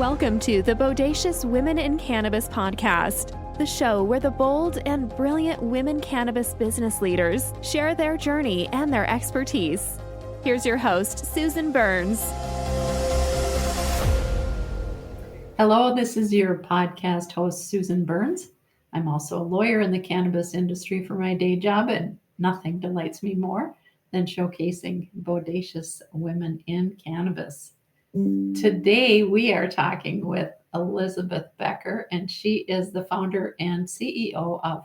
Welcome to the Bodacious Women in Cannabis podcast, the show where the bold and brilliant women cannabis business leaders share their journey and their expertise. Here's your host, Susan Burns. Hello, this is your podcast host, Susan Burns. I'm also a lawyer in the cannabis industry for my day job, and nothing delights me more than showcasing bodacious women in cannabis. Today, we are talking with Elizabeth Becker, and she is the founder and CEO of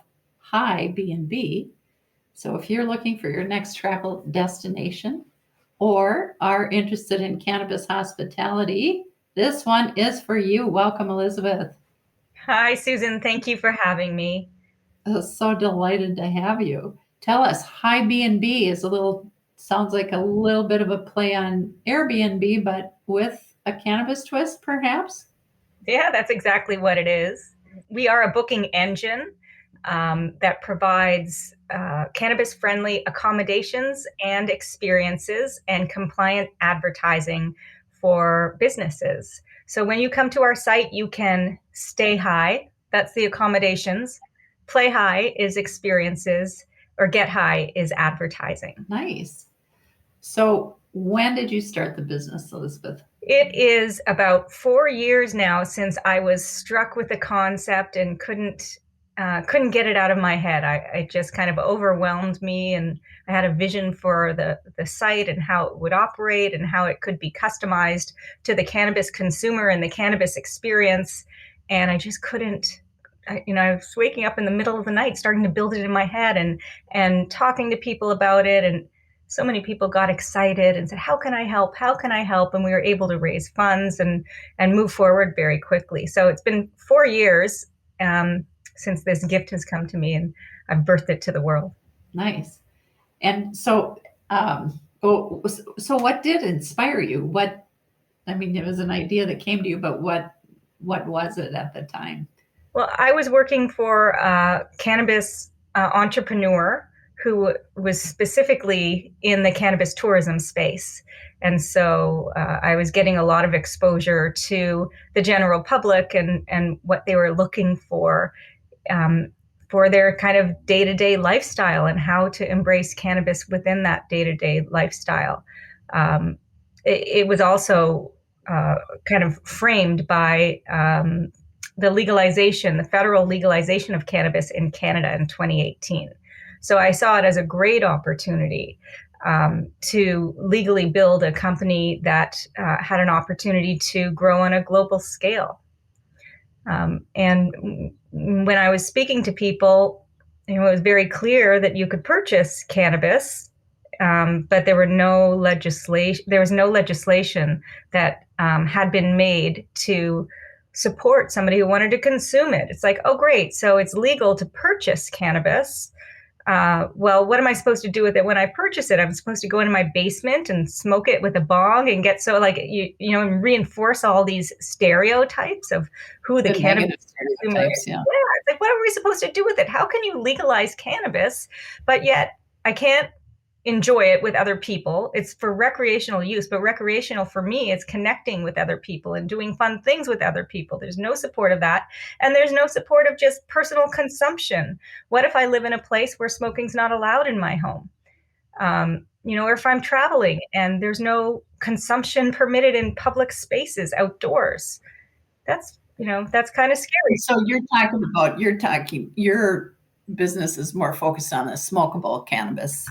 HiBnB. So if you're looking for your next travel destination or are interested in cannabis hospitality, this one is for you. Welcome, Elizabeth. Hi, Susan. Thank you for having me. So delighted to have you. Tell us, HiBnB sounds like a little bit of a play on Airbnb, but with a cannabis twist, perhaps? Yeah, that's exactly what it is. We are a booking engine that provides cannabis-friendly accommodations and experiences and compliant advertising for businesses. So when you come to our site, you can stay high. That's the accommodations. Play high is experiences, or get high is advertising. Nice. So when did you start the business, Elizabeth? It is about 4 years now since I was struck with the concept and couldn't get it out of my head. It just kind of overwhelmed me, and I had a vision for the site and how it would operate and how it could be customized to the cannabis consumer and the cannabis experience. And I just couldn't. I was waking up in the middle of the night, starting to build it in my head and talking to people about it. And so many people got excited and said, how can I help? How can I help? And we were able to raise funds and move forward very quickly. So it's been 4 years since this gift has come to me, and I've birthed it to the world. Nice. And so, so what did inspire you? It was an idea that came to you, but what was it at the time? Well, I was working for a cannabis entrepreneur who was specifically in the cannabis tourism space. And so I was getting a lot of exposure to the general public and what they were looking for their kind of day-to-day lifestyle and how to embrace cannabis within that day-to-day lifestyle. It was also kind of framed by the federal legalization of cannabis in Canada in 2018. So I saw it as a great opportunity to legally build a company that had an opportunity to grow on a global scale. And when I was speaking to people, it was very clear that you could purchase cannabis, but there was no legislation that had been made to support somebody who wanted to consume it. It's like, oh, great. So it's legal to purchase cannabis. Well, what am I supposed to do with it when I purchase it? I'm supposed to go into my basement and smoke it with a bong and get and reinforce all these stereotypes of who the cannabis consumer is. Yeah. It's like, what are we supposed to do with it? How can you legalize cannabis, but yet I can't enjoy it with other people? It's for recreational use, but recreational for me, it's connecting with other people and doing fun things with other people. There's no support of that. And there's no support of just personal consumption. What if I live in a place where smoking's not allowed in my home? Or if I'm traveling and there's no consumption permitted in public spaces outdoors. That's kind of scary. So your business is more focused on the smokable cannabis,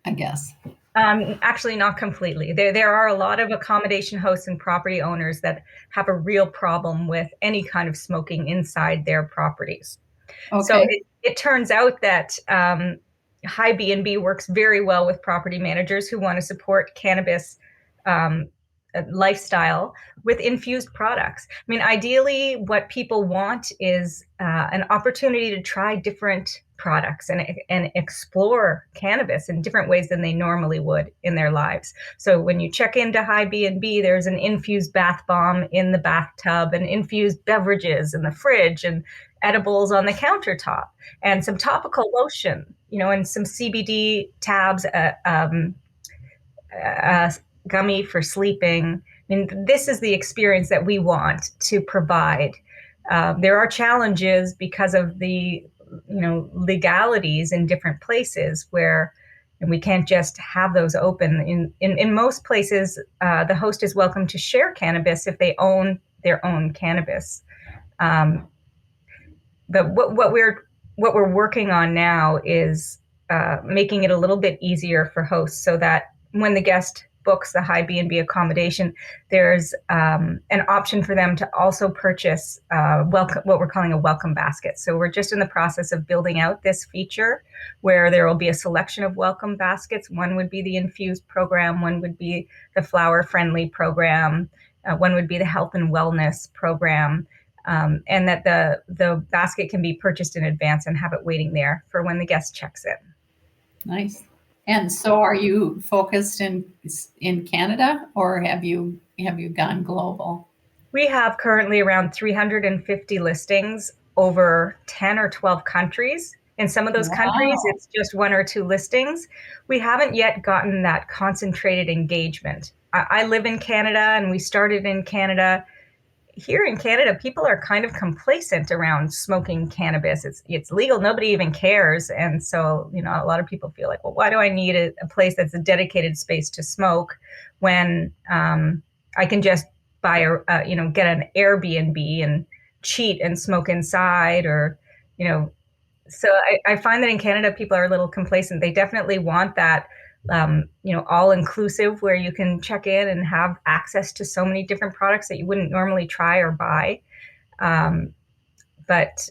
I guess. Actually, not completely. There are a lot of accommodation hosts and property owners that have a real problem with any kind of smoking inside their properties. Okay. So it turns out that HiBnB works very well with property managers who want to support cannabis lifestyle with infused products. I mean, ideally, what people want is an opportunity to try different products and explore cannabis in different ways than they normally would in their lives. So when you check into HiBnB, there's an infused bath bomb in the bathtub and infused beverages in the fridge and edibles on the countertop and some topical lotion, and some CBD tabs, gummy for sleeping, And this is the experience that we want to provide. There are challenges because of the legalities in different places where, and we can't just have those open. In most places, the host is welcome to share cannabis if they own their own cannabis. But what we're working on now is making it a little bit easier for hosts, so that when the guest books the HiBnB accommodation, there's an option for them to also purchase what we're calling a welcome basket. So we're just in the process of building out this feature where there will be a selection of welcome baskets. One would be the infused program, one would be the flower-friendly program, one would be the health and wellness program. And that the basket can be purchased in advance and have it waiting there for when the guest checks in. Nice. And so are you focused in Canada, or have you gone global? We have currently around 350 listings over 10 or 12 countries. In some of those countries, it's just 1 or 2 listings. We haven't yet gotten that concentrated engagement. I live in Canada, and we started in Canada. Here in Canada, people are kind of complacent around smoking cannabis. It's legal. Nobody even cares. And so, a lot of people feel like, well, why do I need a place that's a dedicated space to smoke when I can just buy get an Airbnb and cheat and smoke inside, or, so I find that in Canada, people are a little complacent. They definitely want that all inclusive, where you can check in and have access to so many different products that you wouldn't normally try or buy. But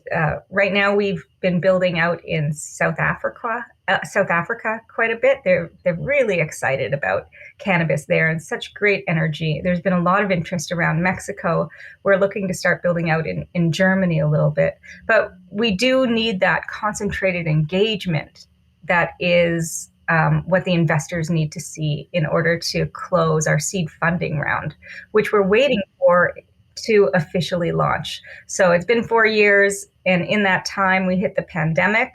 right now we've been building out in South Africa quite a bit. They're really excited about cannabis there, and such great energy. There's been a lot of interest around Mexico. We're looking to start building out in Germany a little bit, but we do need that concentrated engagement that is what the investors need to see in order to close our seed funding round, which we're waiting for to officially launch. So it's been 4 years, and in that time we hit the pandemic,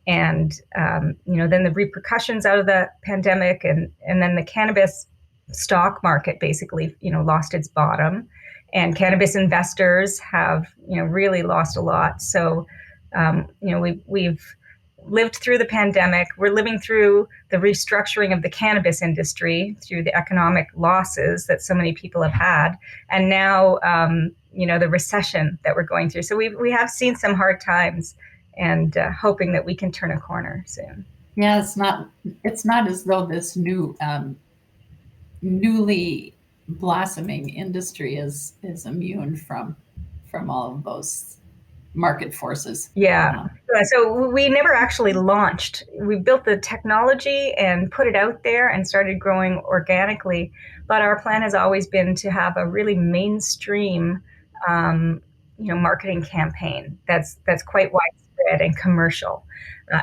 and then the repercussions out of the pandemic, and then the cannabis stock market basically lost its bottom, and cannabis investors have really lost a lot. So we've lived through the pandemic. We're living through the restructuring of the cannabis industry through the economic losses that so many people have had. And now, the recession that we're going through. So we have seen some hard times, and hoping that we can turn a corner soon. Yeah, it's not as though this newly blossoming industry is immune from all of those market forces. Yeah. So we never actually launched. We built the technology and put it out there and started growing organically. But our plan has always been to have a really mainstream, marketing campaign that's quite widespread and commercial.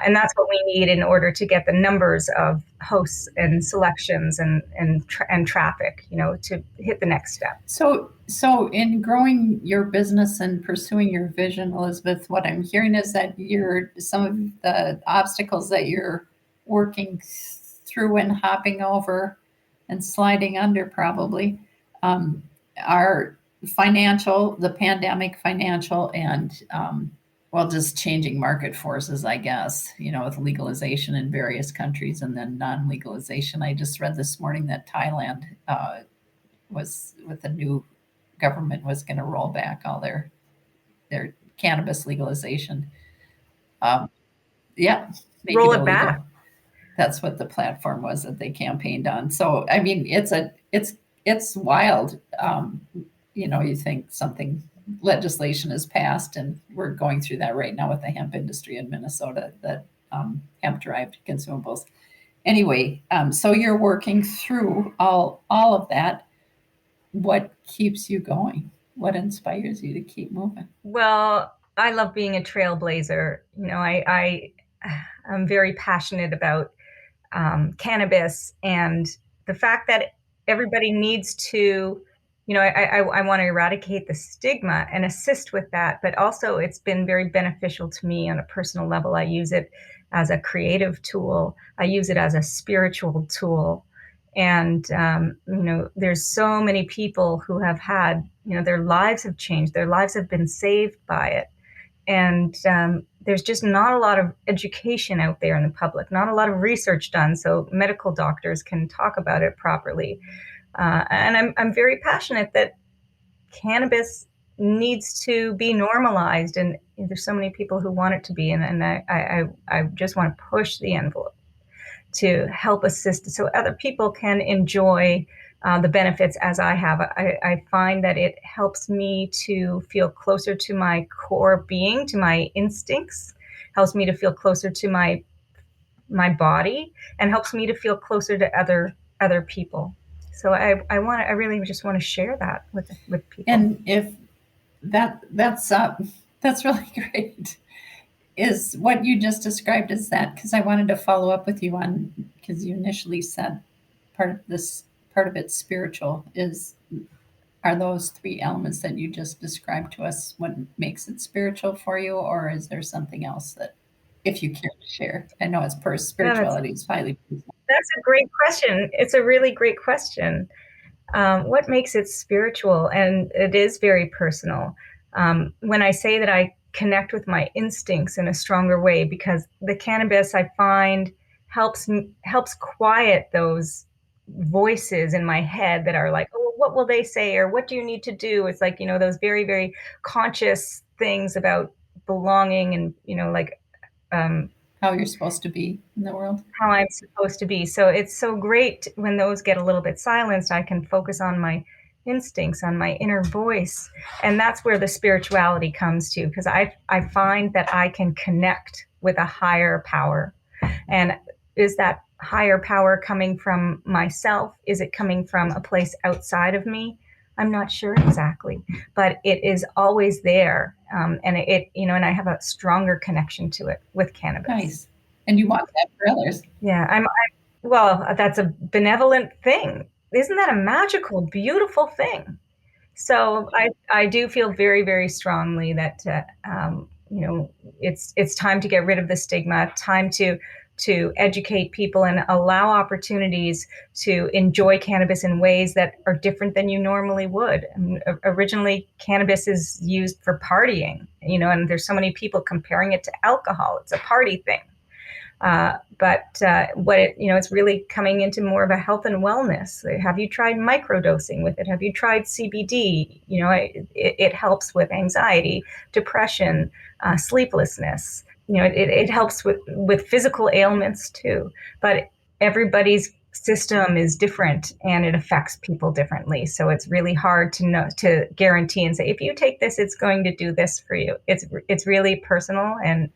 And that's what we need in order to get the numbers of hosts and selections and traffic, to hit the next step. So in growing your business and pursuing your vision, Elizabeth, what I'm hearing is that some of the obstacles that you're working through and hopping over and sliding under probably are financial, the pandemic financial, and just changing market forces, I guess, with legalization in various countries and then non-legalization. I just read this morning that Thailand was, with the new government, was going to roll back all their cannabis legalization. Roll it back. That's what the platform was that they campaigned on. So, I mean, it's wild. You think something legislation is passed, and we're going through that right now with the hemp industry in Minnesota, that hemp-derived consumables. Anyway, so you're working through all of that. What keeps you going? What inspires you to keep moving? Well, I love being a trailblazer. I'm very passionate about cannabis, and the fact that everybody needs to, I want to eradicate the stigma and assist with that. But also, it's been very beneficial to me on a personal level. I use it as a creative tool. I use it as a spiritual tool. And, there's so many people who have had, their lives have changed. Their lives have been saved by it. And there's just not a lot of education out there in the public, not a lot of research done so medical doctors can talk about it properly. And I'm very passionate that cannabis needs to be normalized, and there's so many people who want it to be, and I just want to push the envelope to help assist so other people can enjoy the benefits as I have. I find that it helps me to feel closer to my core being, to my instincts, helps me to feel closer to my body, and helps me to feel closer to other people. So I really just want to share that with people. And if that's really great. Is what you just described, is that, because I wanted to follow up with you on, because you initially said part of it's spiritual, are those three elements that you just described to us what makes it spiritual for you, or is there something else that, if you care to share? I know it's spirituality is highly personal. That's a great question. It's a really great question. What makes it spiritual? And it is very personal. When I say that I connect with my instincts in a stronger way, because the cannabis, I find, helps quiet those voices in my head that are like, oh, what will they say? Or what do you need to do? It's like, those very, very conscious things about belonging and, how you're supposed to be in the world. How I'm supposed to be. So it's so great when those get a little bit silenced. I can focus on my instincts, on my inner voice. And that's where the spirituality comes to, because I find that I can connect with a higher power. And is that higher power coming from myself? Is it coming from a place outside of me? I'm not sure exactly, but it is always there. And and I have a stronger connection to it with cannabis. Nice. And you want that for others. Yeah, well, that's a benevolent thing. Isn't that a magical, beautiful thing? So I do feel very, very strongly that, it's time to get rid of the stigma, time to educate people and allow opportunities to enjoy cannabis in ways that are different than you normally would. Originally, cannabis is used for partying, and there's so many people comparing it to alcohol. It's a party thing. But it's really coming into more of a health and wellness. Have you tried microdosing with it? Have you tried CBD? It helps with anxiety, depression, sleeplessness. It helps with physical ailments too. But everybody's system is different and it affects people differently. So it's really hard to guarantee and say, if you take this, it's going to do this for you. It's really personal, and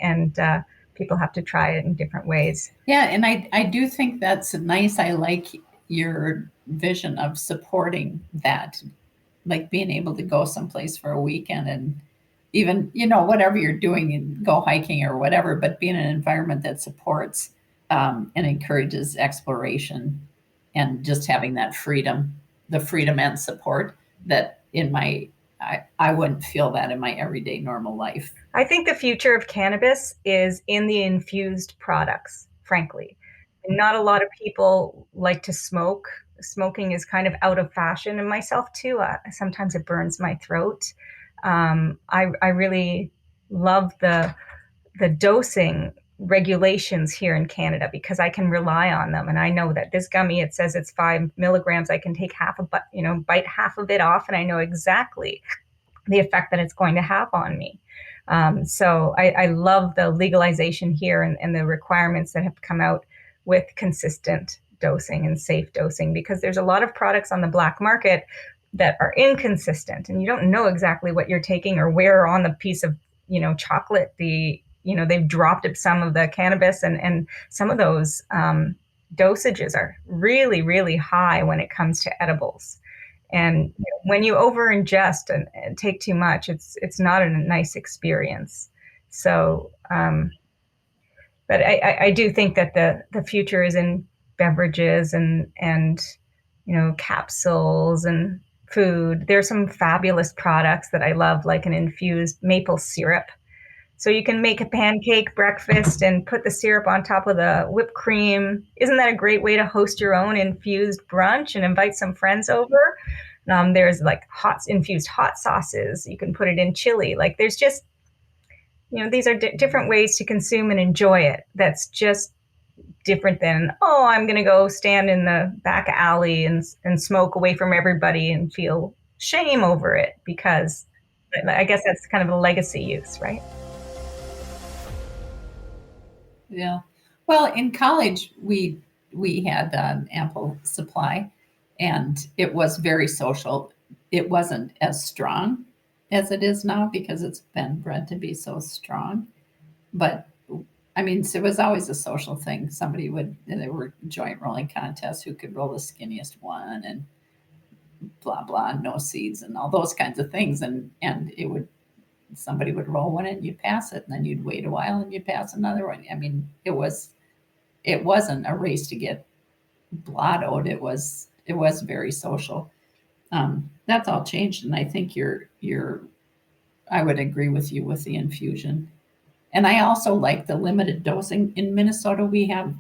people have to try it in different ways. Yeah, and I do think that's nice. I like your vision of supporting that, like being able to go someplace for a weekend and even, whatever you're doing, and go hiking or whatever, but be in an environment that supports and encourages exploration, and just having that freedom, the freedom and support that I wouldn't feel that in my everyday normal life. I think the future of cannabis is in the infused products, frankly. Not a lot of people like to smoke. Smoking is kind of out of fashion, and myself too. Sometimes it burns my throat. I really love the dosing regulations here in Canada, because I can rely on them. And I know that this gummy, it says it's 5 milligrams. I can take bite half of it off, and I know exactly the effect that it's going to have on me. So I love the legalization here and the requirements that have come out with consistent dosing and safe dosing, because there's a lot of products on the black market that are inconsistent, and you don't know exactly what you're taking or where on the piece of, chocolate, they've dropped some of the cannabis, and some of those dosages are really, really high when it comes to edibles. And when you over ingest and take too much, it's not a nice experience. So, but I do think that the future is in beverages and capsules and food. There's some fabulous products that I love, like an infused maple syrup. So you can make a pancake breakfast and put the syrup on top of the whipped cream. Isn't that a great way to host your own infused brunch and invite some friends over? There's like infused hot sauces. You can put it in chili. Like there's just, these are different ways to consume and enjoy it. That's just different than, oh, I'm going to go stand in the back alley and smoke away from everybody and feel shame over it, because I guess that's kind of a legacy use, right? Yeah. Well, in college, we had ample supply, and it was very social. It wasn't as strong as it is now because it's been bred to be so strong. But I mean, it was always a social thing. There were joint rolling contests, who could roll the skinniest one, and blah blah, no seeds, and all those kinds of things. And somebody would roll one and you'd pass it, and then you'd wait a while and you'd pass another one. I mean, it wasn't a race to get blottoed. It was very social. That's all changed, and I think I would agree with you with the infusion. And I also like the limited dosing. In Minnesota, we have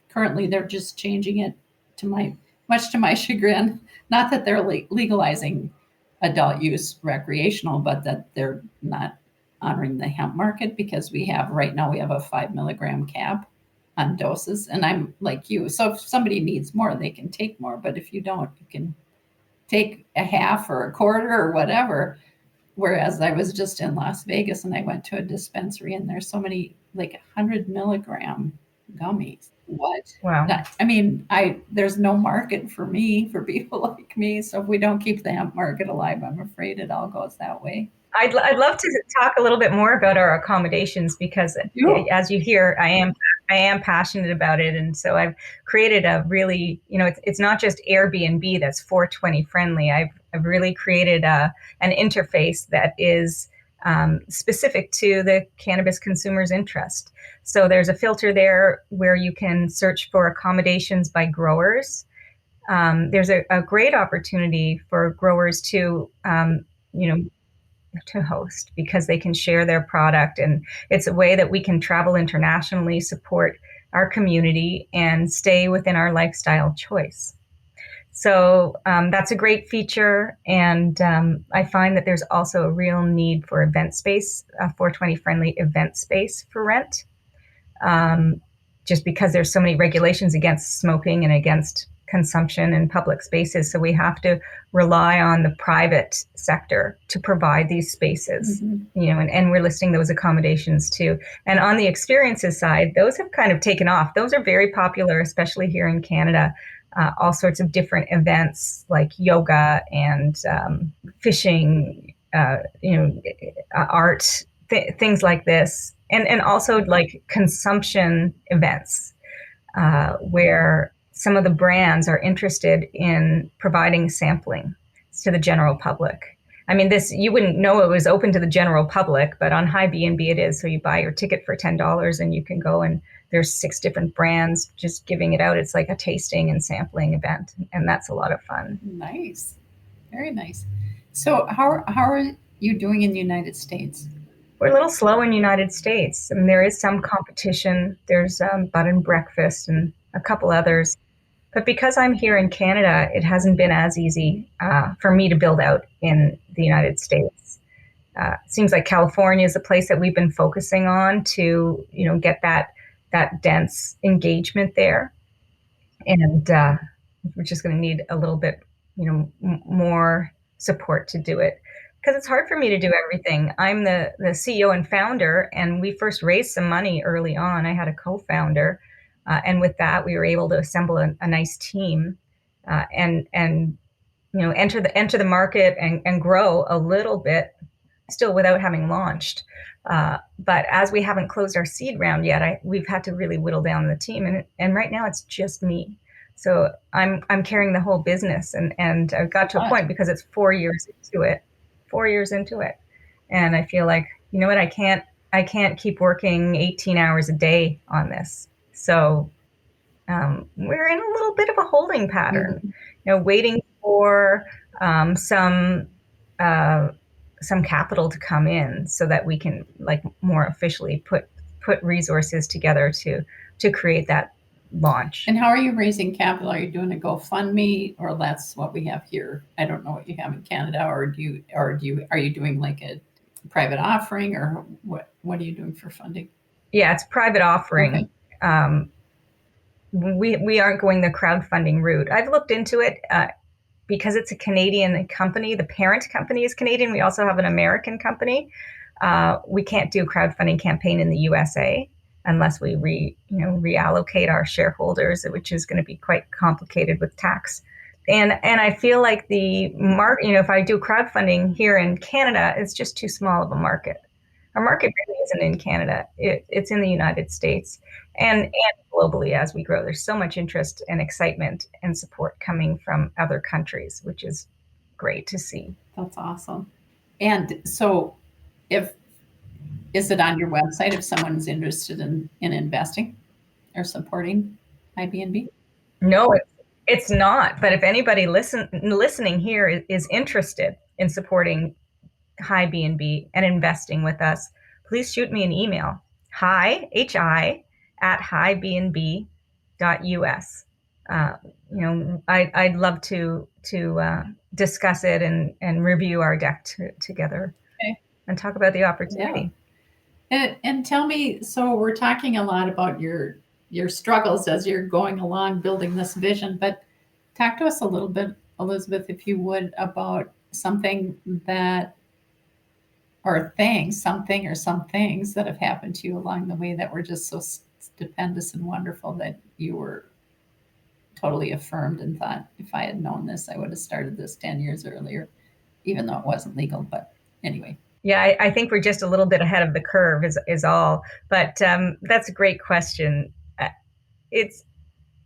currently, they're just changing it much to my chagrin. Not that they're legalizing adult use recreational, but that they're not honoring the hemp market, because right now we have a 5 milligram cap on doses. And I'm like you. So if somebody needs more, they can take more. But if you don't, you can take a half or a quarter or whatever. Whereas I was just in Las Vegas and I went to a dispensary, and there's so many, like 100 milligram gummies. What? Wow. I mean, there's no market for people like me. So if we don't keep the hemp market alive, I'm afraid it all goes that way. I'd love to talk a little bit more about our accommodations, because as you hear, I am passionate about it. And so I've created a really, it's not just Airbnb that's 420 friendly. I've really created an interface that is specific to the cannabis consumer's interest. So there's a filter there where you can search for accommodations by growers. There's a great opportunity for growers to host, because they can share their product, and it's a way that we can travel internationally, support our community, and stay within our lifestyle choice. So that's a great feature. And I find that there's also a real need for event space, 420 friendly event space for rent, just because there's so many regulations against smoking and against consumption in public spaces. So we have to rely on the private sector to provide these spaces, and we're listing those accommodations too. And on the experiences side, those have kind of taken off. Those are very popular, especially here in Canada. All sorts of different events like yoga and fishing, art, things like this. And also like consumption events where some of the brands are interested in providing sampling to the general public. I mean, you wouldn't know it was open to the general public, but on HiBnB it is. So you buy your ticket for $10 and you can go, and there's 6 different brands just giving it out. It's like a tasting and sampling event, and that's a lot of fun. Nice. Very nice. So how are you doing in the United States? We're a little slow in the United States. I mean, there is some competition. There's Bud and Breakfast and a couple others. But because I'm here in Canada, it hasn't been as easy for me to build out in the United States. It seems like California is a place that we've been focusing on to, get that dense engagement there. And we're just going to need a little bit, more support to do it. Because it's hard for me to do everything. I'm the CEO and founder, and we first raised some money early on. I had a co-founder. And with that, we were able to assemble a nice team and enter the market and grow a little bit, still without having launched. But as we haven't closed our seed round yet, we've had to really whittle down the team. And right now it's just me. So I'm carrying the whole business. And I've got to a point, because it's 4 years into it. 4 years into it, and I feel like, what, I can't keep working 18 hours a day on this. So we're in a little bit of a holding pattern, waiting for some some capital to come in so that we can like more officially put resources together to create that launch. And how are you raising capital? Are you doing a GoFundMe, or that's what we have here? I don't know what you have in Canada, or are you doing like a private offering, or what are you doing for funding? Yeah, it's private offering. Okay. We aren't going the crowdfunding route. I've looked into it because it's a Canadian company. The parent company is Canadian. We also have an American company. We can't do a crowdfunding campaign in the USA unless we reallocate our shareholders, which is going to be quite complicated with tax. And I feel like the market, if I do crowdfunding here in Canada, it's just too small of a market. Our market really isn't in Canada. It's in the United States and globally as we grow. There's so much interest and excitement and support coming from other countries, which is great to see. That's awesome. And so is it on your website if someone's interested in investing or supporting HiBnB? No, it's not. But if anybody listening here is interested in supporting HiBnB and investing with us, please shoot me an email, hi@hibnb.us. I'd love to discuss it and review our deck together. Okay. And talk about the opportunity. Yeah. And tell me, so we're talking a lot about your struggles as you're going along building this vision, but talk to us a little bit, Elizabeth, if you would, about something or some things that have happened to you along the way that were just so stupendous and wonderful that you were totally affirmed and thought, if I had known this, I would have started this 10 years earlier, even though it wasn't legal. But anyway. Yeah, I think we're just a little bit ahead of the curve is all. But that's a great question. It's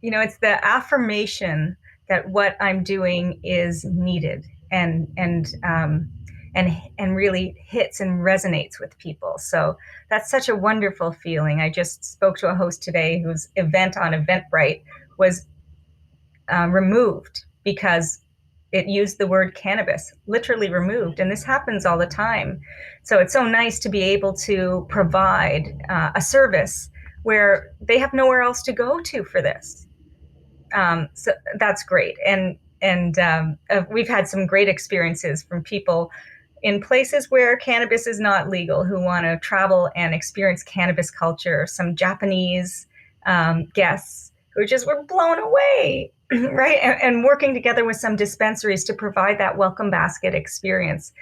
the affirmation that what I'm doing is needed and really hits and resonates with people. So that's such a wonderful feeling. I just spoke to a host today whose event on Eventbrite was removed because it used the word cannabis, literally removed. And this happens all the time. So it's so nice to be able to provide a service where they have nowhere else to go to for this. So that's great. And we've had some great experiences from people in places where cannabis is not legal who want to travel and experience cannabis culture. Some Japanese guests who just were blown away, right? And working together with some dispensaries to provide that welcome basket experience.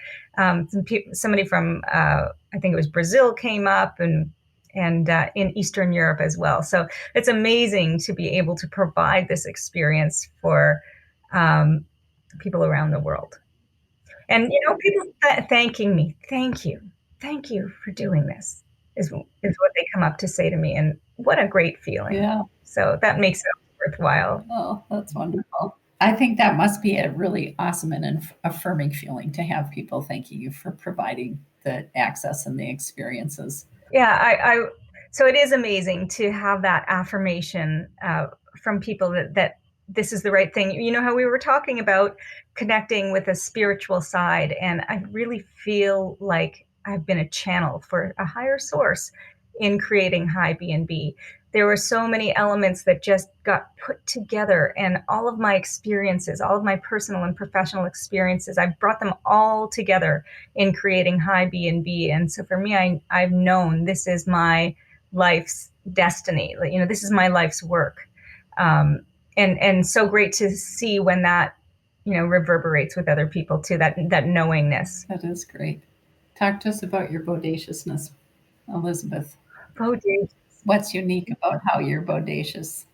Somebody from, I think it was Brazil came up and in Eastern Europe as well. So it's amazing to be able to provide this experience for people around the world. And, people thanking me, thank you for doing this is what they come up to say to me. And what a great feeling. Yeah. So that makes it worthwhile. Oh, that's wonderful. I think that must be a really awesome and affirming feeling to have people thanking you for providing the access and the experiences. Yeah, so it is amazing to have that affirmation from people that this is the right thing. You know how we were talking about connecting with a spiritual side, and I really feel like I've been a channel for a higher source in creating HiBnB. There were so many elements that just got put together, and all of my experiences, all of my personal and professional experiences, I've brought them all together in creating HiBnB. And so for me, I've known this is my life's destiny. This is my life's work. And so great to see when that, reverberates with other people too, that knowingness. That is great. Talk to us about your bodaciousness, Elizabeth. Bodacious. What's unique about how you're bodacious?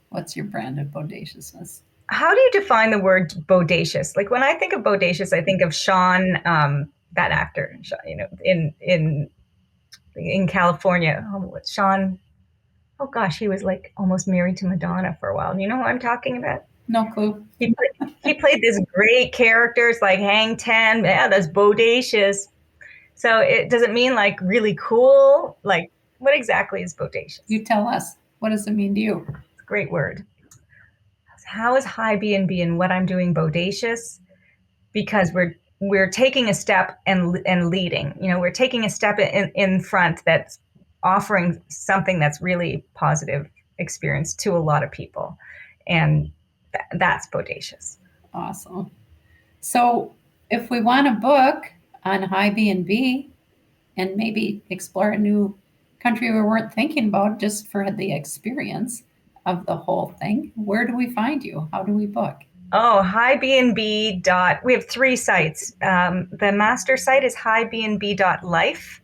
What's your brand of bodaciousness? How do you define the word bodacious? Like when I think of bodacious, I think of Sean, that actor, in California. Sean, oh gosh, he was like almost married to Madonna for a while. You know who I'm talking about? No clue. He played this great characters like Hang Ten. Yeah, that's bodacious. So it doesn't mean like really cool. Like what exactly is bodacious? You tell us. What does it mean to you? It's a great word. How is HiBnB and what I'm doing bodacious? Because we're taking a step and leading. We're taking a step in front that's offering something that's really positive experience to a lot of people, and that's Bodacious. Awesome. So if we want to book on HiBnB and maybe explore a new country we weren't thinking about just for the experience of the whole thing, where do we find you? How do we book? Oh, HiBnB. We have 3 sites. The master site is HiBnB.life.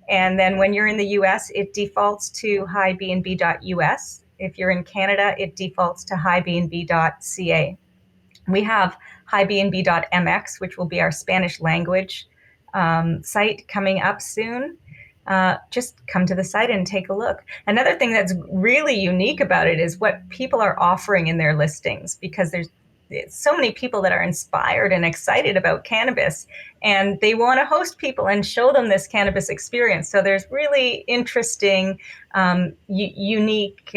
And then when you're in the US, it defaults to HiBnB.us. If you're in Canada, it defaults to HiBnB.ca. We have HiBnB.mx, which will be our Spanish language site coming up soon. Just come to the site and take a look. Another thing that's really unique about it is what people are offering in their listings, because there's so many people that are inspired and excited about cannabis, and they want to host people and show them this cannabis experience. So there's really interesting, unique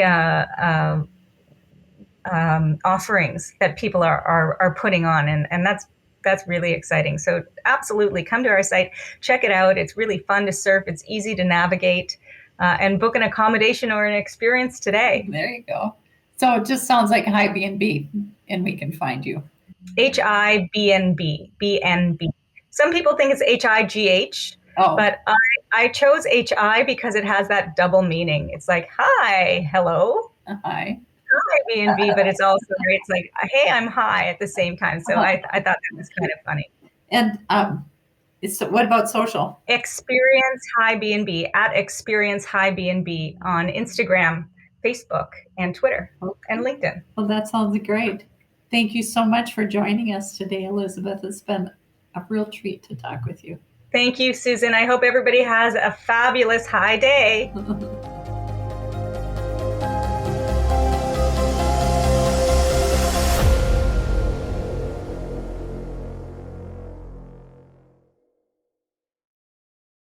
offerings that people are putting on, and that's really exciting. So absolutely come to our site, check it out. It's really fun to surf. It's easy to navigate, and book an accommodation or an experience today. There you go. So it just sounds like HiBnB, and we can find you. HiBnB, BnB. Some people think it's HIGH, but I chose HI because it has that double meaning. It's like, hi, hello. Hi. Hi, BnB, but it's also, it's like, hey, I'm high at the same time. So I thought that was kind of funny. And what about social? Experience HiBnB, at Experience HiBnB on Instagram, Facebook, and Twitter, and LinkedIn. Well, that sounds great. Thank you so much for joining us today, Elizabeth. It's been a real treat to talk with you. Thank you, Susan. I hope everybody has a fabulous high day.